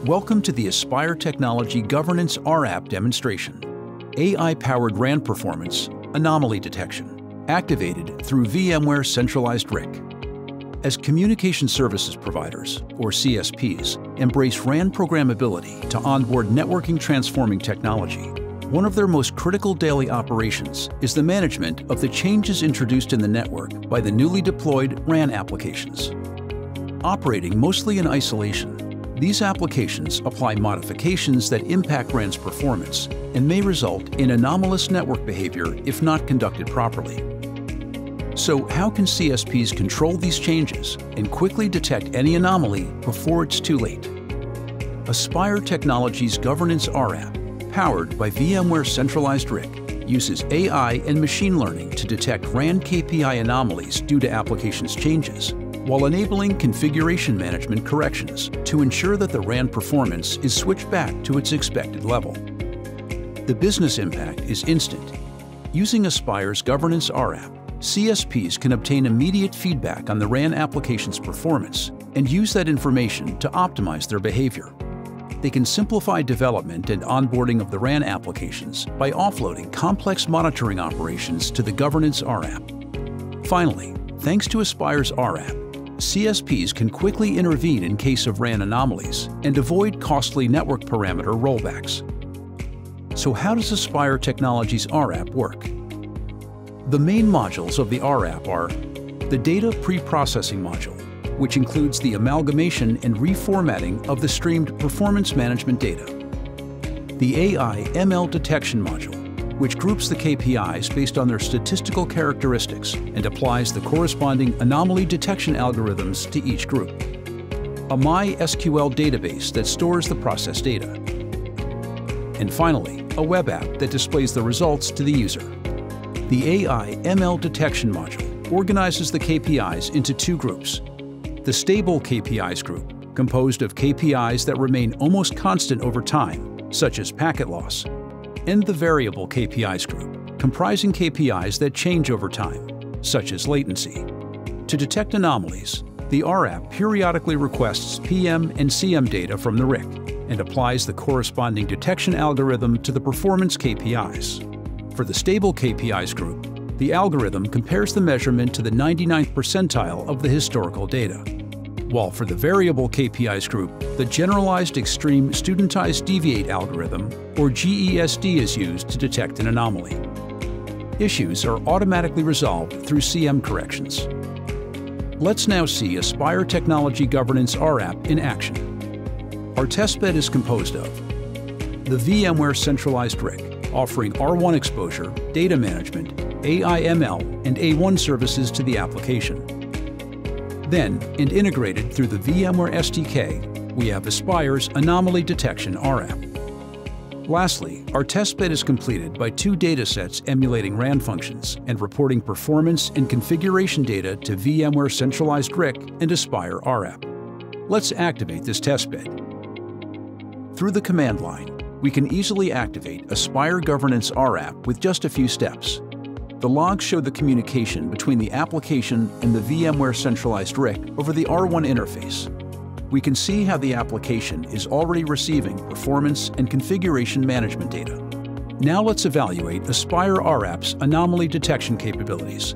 Welcome to the Aspire Technology Governance rApp demonstration. AI-powered RAN performance, anomaly detection, activated through VMware Centralized RIC. As communication services providers, or CSPs, embrace RAN programmability to onboard networking transforming technology, one of their most critical daily operations is the management of the changes introduced in the network by the newly deployed RAN applications. Operating mostly in isolation, these applications apply modifications that impact RAN's performance and may result in anomalous network behavior if not conducted properly. So how can CSPs control these changes and quickly detect any anomaly before it's too late? Aspire Technology's Governance rApp, powered by VMware Centralized RIC, uses AI and machine learning to detect RAN KPI anomalies due to applications changes, while enabling configuration management corrections to ensure that the RAN performance is switched back to its expected level. The business impact is instant. Using Aspire's Governance rApp, CSPs can obtain immediate feedback on the RAN application's performance and use that information to optimize their behavior. They can simplify development and onboarding of the RAN applications by offloading complex monitoring operations to the Governance rApp. Finally, thanks to Aspire's rApp, CSPs can quickly intervene in case of RAN anomalies and avoid costly network parameter rollbacks. So how does Aspire Technology's rApp work? The main modules of the rApp are the Data Pre-Processing module, which includes the amalgamation and reformatting of the streamed performance management data. The AI/ML Detection module, which groups the KPIs based on their statistical characteristics and applies the corresponding anomaly detection algorithms to each group. A MySQL database that stores the process data. And finally, a web app that displays the results to the user. The AI/ML Detection module organizes the KPIs into two groups. The Stable KPIs group, composed of KPIs that remain almost constant over time, such as packet loss, and the Variable KPIs group, comprising KPIs that change over time, such as latency. To detect anomalies, the rApp periodically requests PM and CM data from the RIC and applies the corresponding detection algorithm to the performance KPIs. For the Stable KPIs group, the algorithm compares the measurement to the 99th percentile of the historical data, while for the Variable KPIs group, the Generalized Extreme Studentized Deviate algorithm, or GESD, is used to detect an anomaly. Issues are automatically resolved through CM corrections. Let's now see Aspire Technology Governance rApp in action. Our testbed is composed of the VMware Centralized RIC, offering R1 exposure, data management, AI/ML, and A1 services to the application. Then, and integrated through the VMware SDK, we have Aspire's Anomaly Detection rApp. Lastly, our testbed is completed by two datasets emulating RAN functions and reporting performance and configuration data to VMware Centralized RIC and Aspire rApp. Let's activate this testbed. Through the command line, we can easily activate Aspire Governance rApp with just a few steps. The logs show the communication between the application and the VMware Centralized RIC over the R1 interface. We can see how the application is already receiving performance and configuration management data. Now let's evaluate Aspire rApp's anomaly detection capabilities.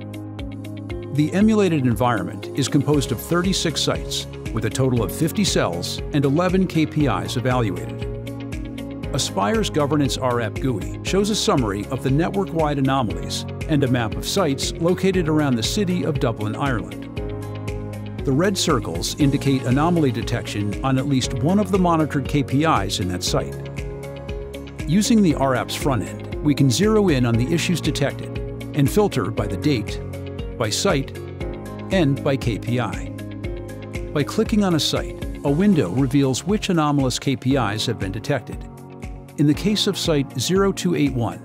The emulated environment is composed of 36 sites, with a total of 50 cells and 11 KPIs evaluated. Aspire's Governance rApp GUI shows a summary of the network-wide anomalies and a map of sites located around the city of Dublin, Ireland. The red circles indicate anomaly detection on at least one of the monitored KPIs in that site. Using the rApp's front end, we can zero in on the issues detected and filter by the date, by site, and by KPI. By clicking on a site, a window reveals which anomalous KPIs have been detected. In the case of site 0281,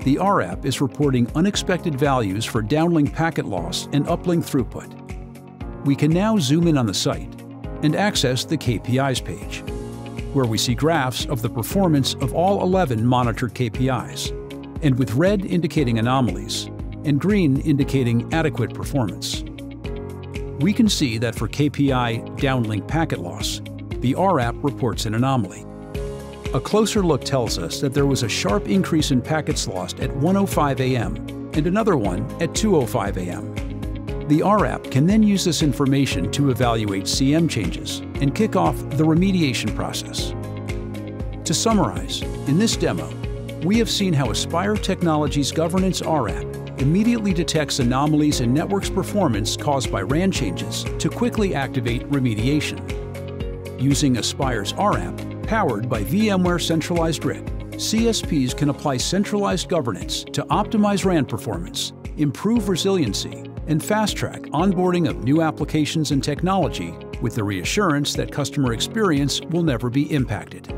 the rApp is reporting unexpected values for downlink packet loss and uplink throughput. We can now zoom in on the site and access the KPIs page, where we see graphs of the performance of all 11 monitored KPIs, and with red indicating anomalies and green indicating adequate performance. We can see that for KPI downlink packet loss, the rApp reports an anomaly. A closer look tells us that there was a sharp increase in packets lost at 1:05 a.m. and another one at 2:05 a.m. The rApp can then use this information to evaluate CM changes and kick off the remediation process. To summarize, in this demo, we have seen how Aspire Technologies' governance rApp immediately detects anomalies in network's performance caused by RAN changes to quickly activate remediation. Using Aspire's rApp, powered by VMware Centralized RIC, CSPs can apply centralized governance to optimize RAN performance, improve resiliency, and fast-track onboarding of new applications and technology with the reassurance that customer experience will never be impacted.